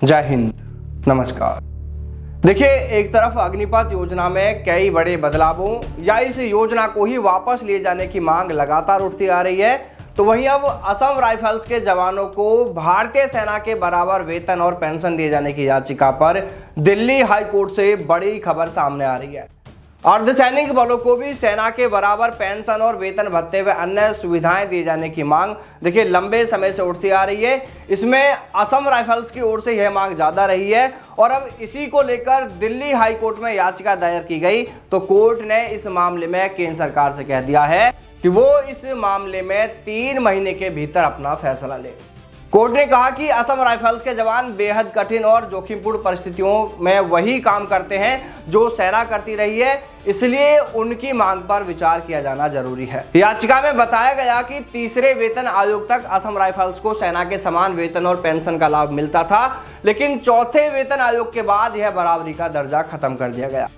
जय हिंद, नमस्कार। देखिए, एक तरफ अग्निपथ योजना में कई बड़े बदलावों या इस योजना को ही वापस लिए जाने की मांग लगातार उठती आ रही है, तो वहीं अब असम राइफल्स के जवानों को भारतीय सेना के बराबर वेतन और पेंशन दिए जाने की याचिका पर दिल्ली हाई कोर्ट से बड़ी खबर सामने आ रही है। अर्धसैनिक बलों को भी सेना के बराबर पेंशन और वेतन भत्ते व अन्य सुविधाएं दिए जाने की मांग देखिए लंबे समय से उठती आ रही है। इसमें असम राइफल्स की ओर से यह मांग ज्यादा रही है और अब इसी को लेकर दिल्ली हाई कोर्ट में याचिका दायर की गई, तो कोर्ट ने इस मामले में केंद्र सरकार से कह दिया है कि वो इस मामले में 3 महीने के भीतर अपना फैसला ले। कोर्ट ने कहा कि असम राइफल्स के जवान बेहद कठिन और जोखिमपूर्ण परिस्थितियों में वही काम करते हैं जो सेना करती रही है, इसलिए उनकी मांग पर विचार किया जाना जरूरी है। याचिका में बताया गया कि तीसरे वेतन आयोग तक असम राइफल्स को सेना के समान वेतन और पेंशन का लाभ मिलता था, लेकिन चौथे वेतन आयोग के बाद यह बराबरी का दर्जा खत्म कर दिया गया।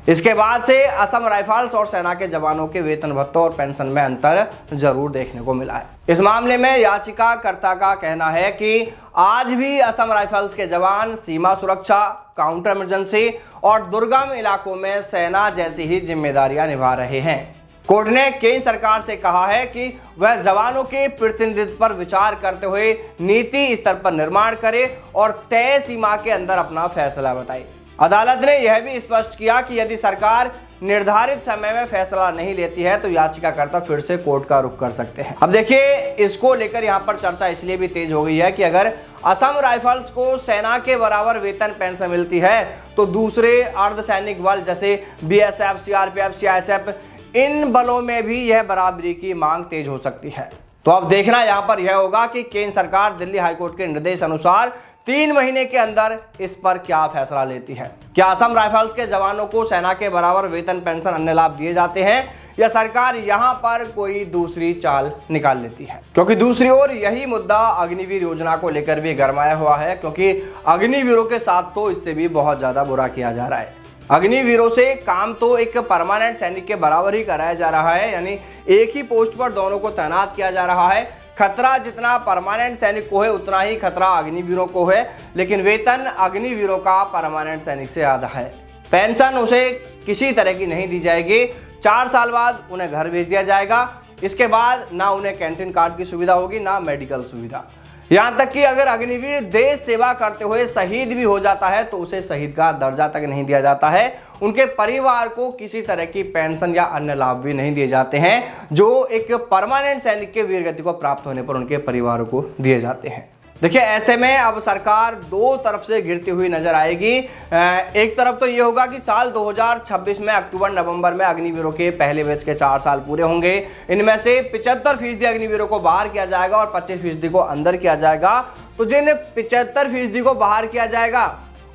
इसके बाद से असम राइफल्स और सेना के जवानों के वेतन भत्तों और पेंशन में अंतर जरूर देखने को मिला है। इस मामले में याचिकाकर्ता का कहना है कि आज भी असम राइफल्स के जवान सीमा सुरक्षा, काउंटर इमरजेंसी और दुर्गम इलाकों में सेना जैसी ही जिम्मेदारियां निभा रहे हैं। कोर्ट ने केंद्र सरकार से कहा है कि वह जवानों के प्रतिनिधित्व पर विचार करते हुए नीति स्तर पर निर्माण करे और तय सीमा के अंदर अपना फैसला बताए। अदालत ने यह भी स्पष्ट किया कि यदि सरकार निर्धारित समय में फैसला नहीं लेती है तो याचिकाकर्ता फिर से कोर्ट का रुख कर सकते हैं। अब देखिए, इसको लेकर यहाँ पर चर्चा इसलिए भी तेज हो गई है कि अगर असम राइफल्स को सेना के बराबर वेतन पेंशन मिलती है तो दूसरे अर्धसैनिक बल जैसे बीएसएफ, सीआरपीएफ, सीआईएसएफ, इन बलों में भी यह बराबरी की मांग तेज हो सकती है। तो अब देखना यहाँ पर यह होगा कि केंद्र सरकार दिल्ली हाईकोर्ट के निर्देश अनुसार 3 महीने के अंदर इस पर क्या फैसला लेती है। क्या असम राइफल्स के जवानों को सेना के बराबर वेतन, पेंशन, अन्य लाभ दिए जाते हैं या सरकार यहां पर कोई दूसरी चाल निकाल लेती है। क्योंकि दूसरी ओर यही मुद्दा अग्निवीर योजना को लेकर भी गरमाया हुआ है, क्योंकि अग्निवीरों के साथ तो इससे भी बहुत ज्यादा बुरा किया जा रहा है। अग्निवीरों से काम तो एक परमानेंट सैनिक के बराबर ही कराया जा रहा है, यानी एक ही पोस्ट पर दोनों को तैनात किया जा रहा है। खतरा जितना परमानेंट सैनिक को है उतना ही खतरा अग्निवीरों को है, लेकिन वेतन अग्निवीरों का परमानेंट सैनिक से आधा है। पेंशन उसे किसी तरह की नहीं दी जाएगी। 4 साल बाद उन्हें घर भेज दिया जाएगा। इसके बाद ना उन्हें कैंटीन कार्ड की सुविधा होगी, ना मेडिकल सुविधा। यहाँ तक कि अगर अग्निवीर देश सेवा करते हुए शहीद भी हो जाता है तो उसे शहीद का दर्जा तक नहीं दिया जाता है। उनके परिवार को किसी तरह की पेंशन या अन्य लाभ भी नहीं दिए जाते हैं जो एक परमानेंट सैनिक के वीरगति को प्राप्त होने पर उनके परिवारों को दिए जाते हैं। देखिए, ऐसे में अब सरकार 2 तरफ से घिरती हुई नजर आएगी। एक तरफ तो ये होगा कि साल 2026 में अक्टूबर-नवंबर में अग्निवीरों के पहले बैच के 4 साल पूरे होंगे। इनमें से 75% अग्निवीरों को बाहर किया जाएगा और 25% को अंदर किया जाएगा। तो जिन 75% को बाहर किया जाएगा,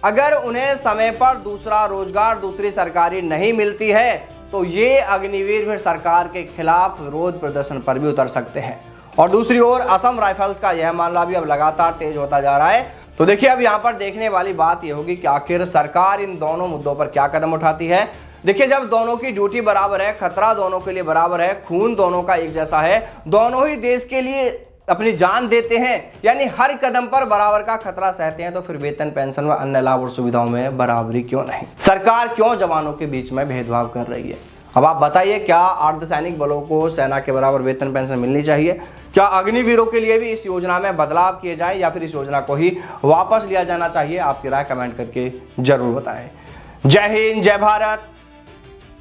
अगर उन्हें समय पर दूसरा रोजगार, दूसरी सरकारी नहीं मिलती है तो ये अग्निवीर फिर सरकार के खिलाफ विरोध प्रदर्शन पर भी उतर सकते हैं। और दूसरी ओर असम राइफल्स का यह मामला भी अब लगातार तेज होता जा रहा है। तो देखिए, अब यहाँ पर देखने वाली बात यह होगी कि आखिर सरकार इन दोनों मुद्दों पर क्या कदम उठाती है। देखिए, जब दोनों की ड्यूटी बराबर है, खतरा दोनों के लिए बराबर है, खून दोनों का एक जैसा है, दोनों ही देश के लिए अपनी जान देते हैं, यानी हर कदम पर बराबर का खतरा सहते हैं, तो फिर वेतन, पेंशन व अन्य लाभ और सुविधाओं में बराबरी क्यों नहीं? सरकार क्यों जवानों के बीच में भेदभाव कर रही है? अब आप बताइए, क्या अर्धसैनिक बलों को सेना के बराबर वेतन, पेंशन मिलनी चाहिए? क्या अग्निवीरों के लिए भी इस योजना में बदलाव किए जाए या फिर इस योजना को ही वापस लिया जाना चाहिए? आपकी राय कमेंट करके जरूर बताएं। जय हिंद, जय भारत,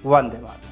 वंदे मातरम।